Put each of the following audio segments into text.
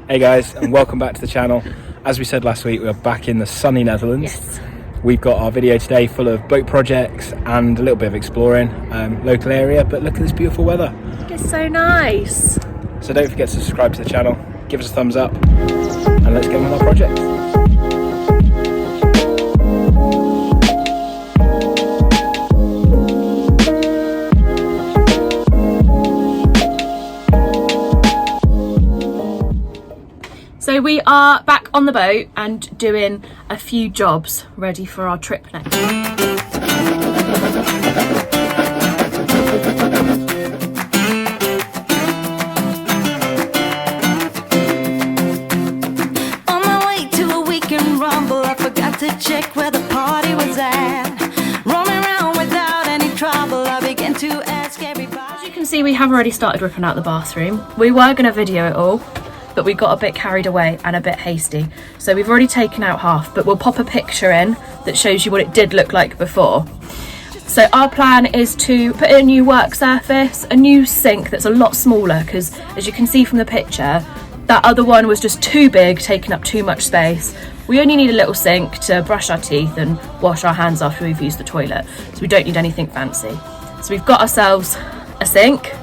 Hey guys, and welcome back to the channel. As we said last week, we are back in the sunny Netherlands. Yes. We've got our video today full of boat projects and a little bit of exploring local area, but look at this beautiful weather. It's so nice. So don't forget to subscribe to the channel, give us a thumbs up, and let's get on with our project. So we are back on the boat and doing a few jobs ready for our trip next week. On my way to a weekend rumble, I forgot to check where the party was at. Roaming around without any trouble, I began to ask everybody. As you can see, we have already started ripping out the bathroom. We were going to video it all, but we got a bit carried away and a bit hasty. So we've already taken out half, but we'll pop a picture in that shows you what it did look like before. So our plan is to put in a new work surface, a new sink that's a lot smaller, because as you can see from the picture, that other one was just too big, taking up too much space. We only need a little sink to brush our teeth and wash our hands after we've used the toilet, so we don't need anything fancy. So we've got ourselves a sink,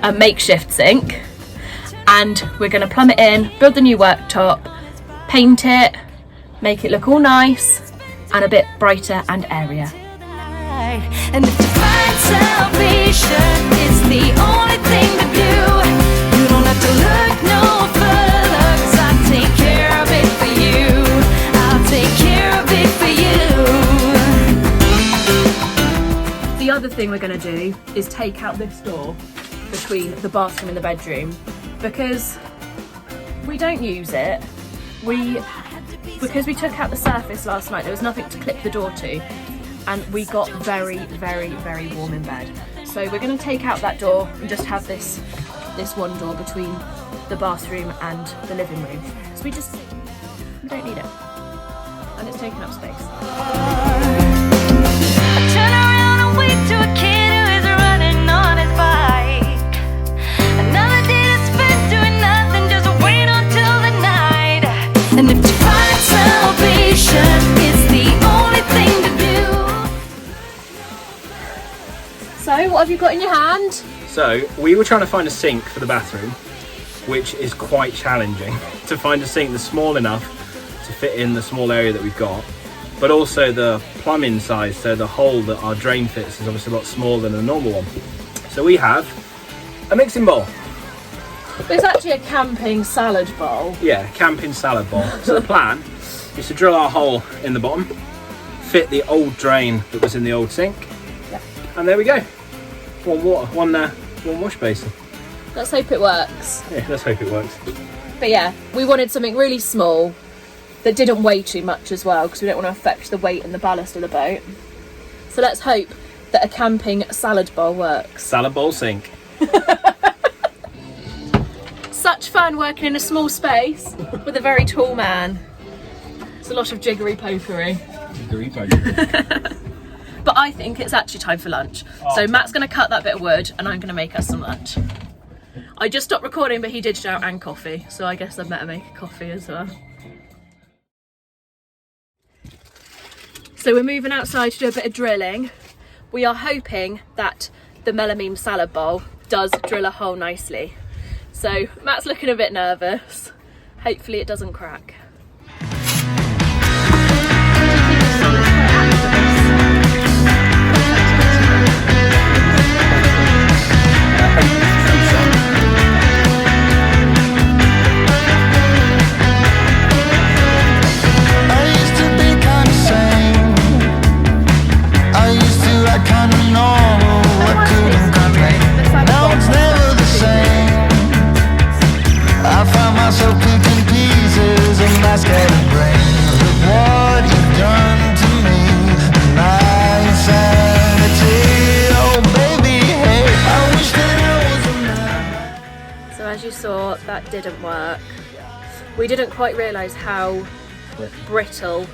a makeshift sink, and we're going to plumb it in, build the new worktop, paint it, make it look all nice and a bit brighter and airier. And if to find salvation is the only thing to do, you don't have to look no further, 'cause I'll take care of it for you. I'll take care of it for you. The other thing we're going to do is take out this door between the bathroom and the bedroom, because we don't use it. Because we took out the surface last night, there was nothing to clip the door to, and we got very, very, very warm in bed. So we're going to take out that door and just have this one door between the bathroom and the living room. So we don't need it, and it's taking up space. I turn around and wave to a kid who is running on his bike. Another day to spend doing nothing, just wait until the night. And if to find salvation is the only thing to do. So what have you got in your hand? So we were trying to find a sink for the bathroom, which is quite challenging to find a sink that's small enough to fit in the small area that we've got, but also the plumbing size, so the hole that our drain fits is obviously a lot smaller than a normal one. So we have a mixing bowl. It's actually a camping salad bowl. Yeah, camping salad bowl. So the plan is to drill our hole in the bottom, fit the old drain that was in the old sink, Yep. and there we go. One water, one wash basin. Let's hope it works. Yeah, let's hope it works. But yeah, we wanted something really small that didn't weigh too much as well, because we don't want to affect the weight and the ballast of the boat. So let's hope that a camping salad bowl works. Salad bowl sink. Such fun working in a small space with a very tall man. It's a lot of jiggery pokery. But I think it's actually time for lunch. So Matt's going to cut that bit of wood and I'm going to make us some lunch. I just stopped recording, but he did shout "and coffee," so I guess I'd better make a coffee as well. So we're moving outside to do a bit of drilling. We are hoping that the melamine salad bowl does drill a hole nicely. So Matt's looking a bit nervous. Hopefully it doesn't crack. As you saw, that didn't work. We didn't quite realise how brittle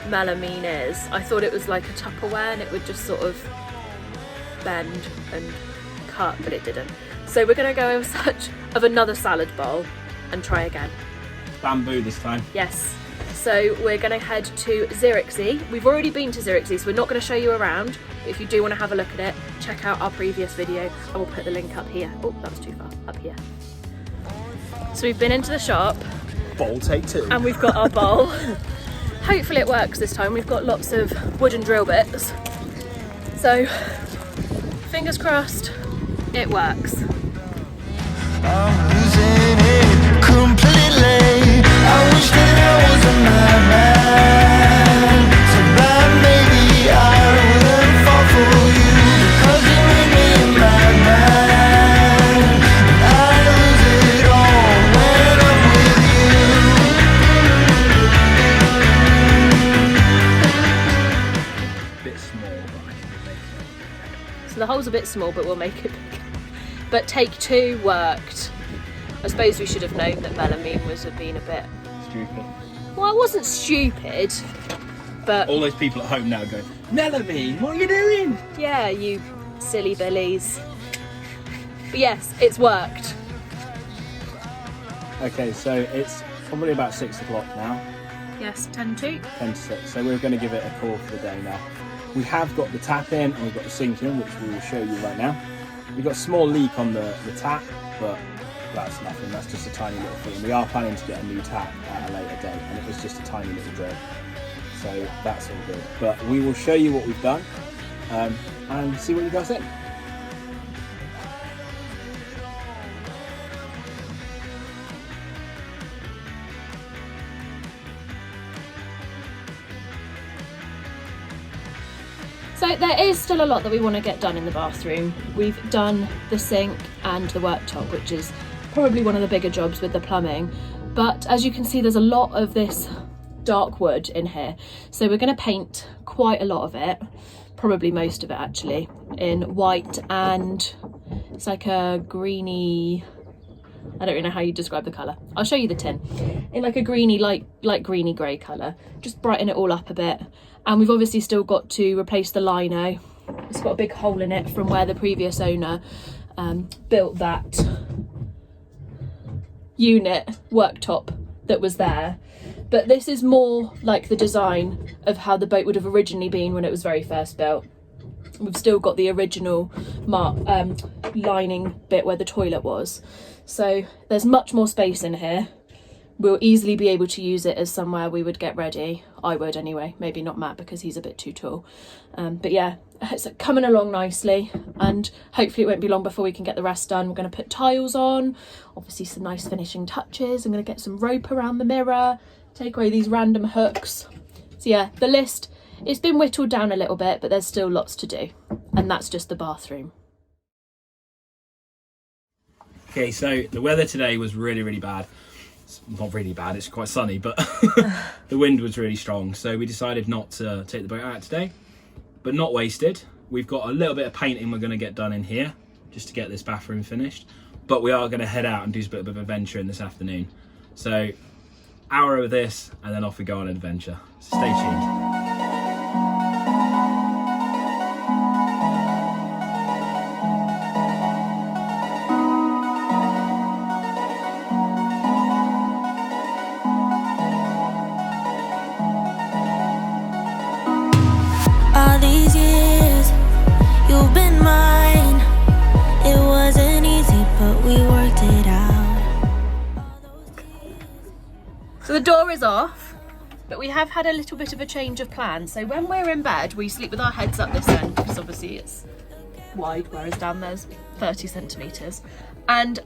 melamine is. I thought it was like a Tupperware and it would just sort of bend and cut, but it didn't. So we're going to go in search of another salad bowl and try again. bamboo this time. Yes. So we're going to head to Ziriksea. We've already been to Ziriksea, so we're not going to show you around. But if you do want to have a look at it, check out our previous video. I will put the link up here. Oh, that was too far. Up here. So we've been into the shop. Bowl take 2. And we've got our bowl. Hopefully it works this time. We've got lots of wooden drill bits. So, fingers crossed, it works. I'm losing it completely. I wish that I was a madman. So bad maybe I wouldn't fall for you, because you made me a madman. I lose it all when I'm with you. Bit small, but I can make it. So the hole's a bit small, but we'll make it bigger. But take 2 worked. I suppose we should have known that melamine was being a bit... Stupid. Well, I wasn't stupid, but... All those people at home now go, melamine, what are you doing? Yeah, you silly billies. But yes, it's worked. Okay, so it's probably about 6 o'clock now. Yes, 10 to. 10 to 6, so we're going to give it a call for the day now. We have got the tap in and we've got the sink in, which we will show you right now. We've got a small leak on the tap, but that's nothing, that's just a tiny little thing. We are planning to get a new tap at a later date, and it was just a tiny little drill. So that's all good. But we will show you what we've done and see what you guys think. So there is still a lot that we want to get done in the bathroom. We've done the sink and the worktop, which is probably one of the bigger jobs with the plumbing. But as you can see, there's a lot of this dark wood in here. So we're going to paint quite a lot of it, probably most of it actually, in white, and it's like a greeny, I don't really know how you describe the colour. I'll show you the tin. In like a greeny, light greeny grey colour. Just brighten it all up a bit. And we've obviously still got to replace the lino. It's got a big hole in it from where the previous owner built that unit worktop that was there. But this is more like the design of how the boat would have originally been when it was very first built. We've still got the original lining bit where the toilet was. So there's much more space in here. We'll easily be able to use it as somewhere we would get ready. I would anyway, maybe not Matt because he's a bit too tall. But yeah, it's coming along nicely, and hopefully it won't be long before we can get the rest done. We're going to put tiles on, obviously some nice finishing touches. I'm going to get some rope around the mirror, take away these random hooks. So yeah, the list, it's been whittled down a little bit, but there's still lots to do. And that's just the bathroom. Okay, so the weather today was really bad. It's not really bad, it's quite sunny, but the wind was really strong. So we decided not to take the boat out today, but not wasted. We've got a little bit of painting we're going to get done in here just to get this bathroom finished. But we are going to head out and do a bit of adventuring this afternoon. So hour of this and then off we go on an adventure. So stay tuned. All these years, you've been mine. It wasn't easy, but we worked it out. So the door is off, but we have had a little bit of a change of plan. So when we're in bed, we sleep with our heads up this end, because obviously it's wide, whereas down there's 30 centimetres. And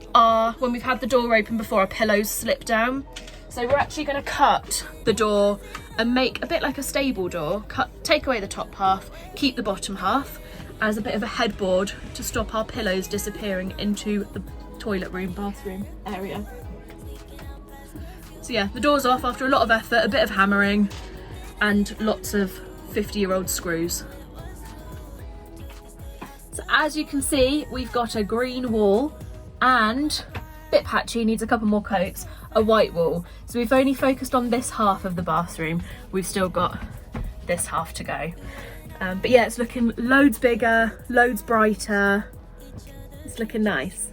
when we've had the door open before, our pillows slip down. So we're actually going to cut the door and make a bit like a stable door. Take away the top half, keep the bottom half as a bit of a headboard to stop our pillows disappearing into the toilet room, bathroom area. So yeah, the door's off after a lot of effort, a bit of hammering, and lots of 50-year-old screws. So as you can see, we've got a green wall and, a bit patchy, needs a couple more coats, a white wall. So we've only focused on this half of the bathroom. We've still got this half to go. But yeah, it's looking loads bigger, loads brighter. It's looking nice.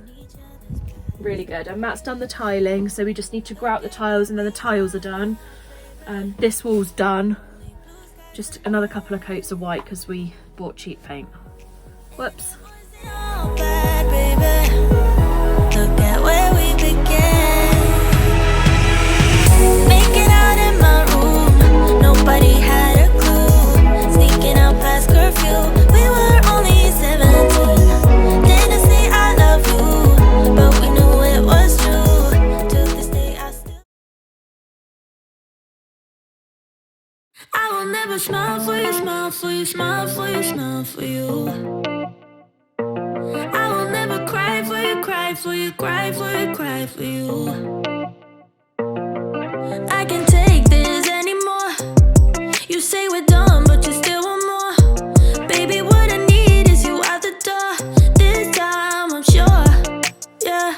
really good. And Matt's done the tiling, so we just need to grout the tiles and then the tiles are done. And this wall's done. Just another couple of coats of white because we bought cheap paint. Whoops. Bad, baby. Look at where we began. Making out in my room, nobody had a clue. Sneaking out past curfew, we were only 17. Didn't say I love you, but we knew it was true. To this day I still, I will never smile for you, smile for you, smile for you, smile for you. I will never cry for you, cry for you, cry for you, cry for you. I can't take this anymore. You say we're done, but you still want more. Baby, what I need is you out the door. This time I'm sure, yeah,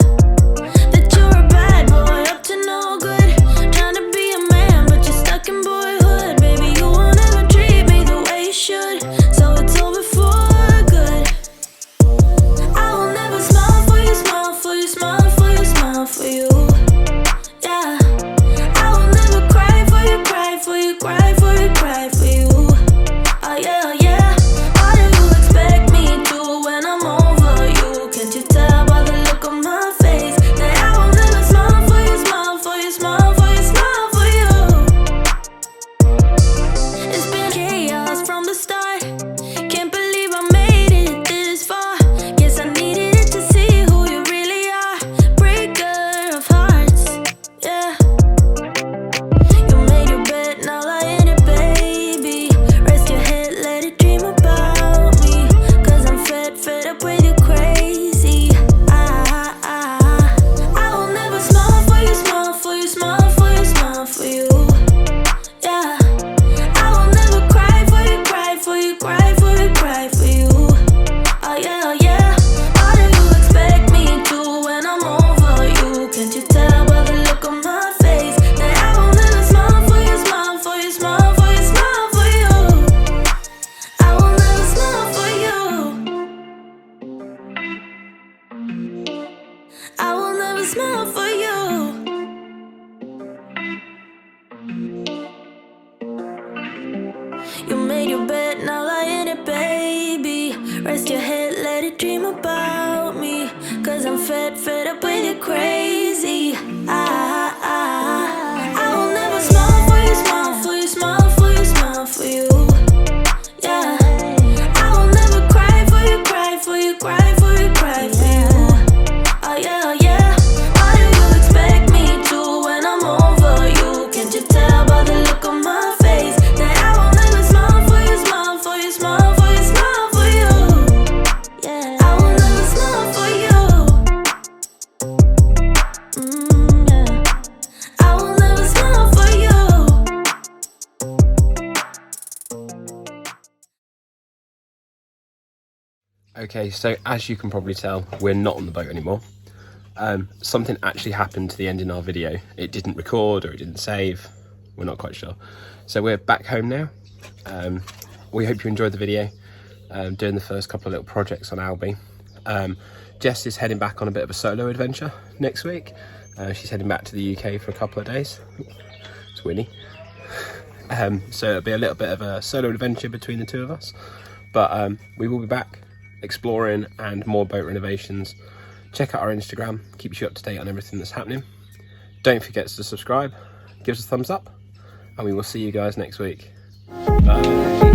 that you're a bad boy, up to no good. Trying to be a man, but you're stuck in boyhood. Baby, you won't ever treat me the way you should. So it's over for good. I will never smile for you, smile for you, smile for you, smile for you. Yeah. I will never cry for you, cry for you, cry for you, cry for you. Oh yeah, oh yeah. What do you expect me to when I'm over you? Can't you tell by the look on my face that I will never smile for you, smile for you, smile for you, smile for you. It's been chaos from the start. Can't believe I made it this far. Guess I needed it to see who you really are. Breaker of hearts, yeah. You made your bed, now lie in it, baby. Rest your head, let it dream about me. Cause I'm fed up with you crazy. I will never smile for you, smile for you, smile for you, smile for you. Yeah. I will never cry for you, cry for you, cry for you, cry for you. Oh yeah, oh yeah. What do you expect me to when I'm over you? Can't you tell by the look on my face that I will never smile for you, smile for you, smile for you, smile for you. I will never smile for you. I will never smile for you. You made your bed, now lie in it, baby. Rest your head, let it dream about me. Cause I'm fed up with you crazy. I will never smile for you, smile for you, smile for you, smile for you. Yeah. I will never cry for you, cry for you, cry for you, cry for you. Oh yeah, oh yeah. What do you expect me to when I'm over you? Can't you tell by the look on my face that I will never smile for you, smile for you, smile for you, smile for you. Yeah. I will never smile for you. Yeah. I will never smile for you. Okay, so as you can probably tell, we're not on the boat anymore. Something actually happened to the end in our video. It didn't record or it didn't save. We're not quite sure. So we're back home now. We hope you enjoyed the video. Doing the first couple of little projects on Albie. Jess is heading back on a bit of a solo adventure next week. She's heading back to the UK for a couple of days. It's Winnie. So it'll be a little bit of a solo adventure between the two of us. But we will be back exploring and more boat renovations. Check out our Instagram, keeps you up to date on everything that's happening. Don't forget to subscribe, give us a thumbs up, and we will see you guys next week. Bye.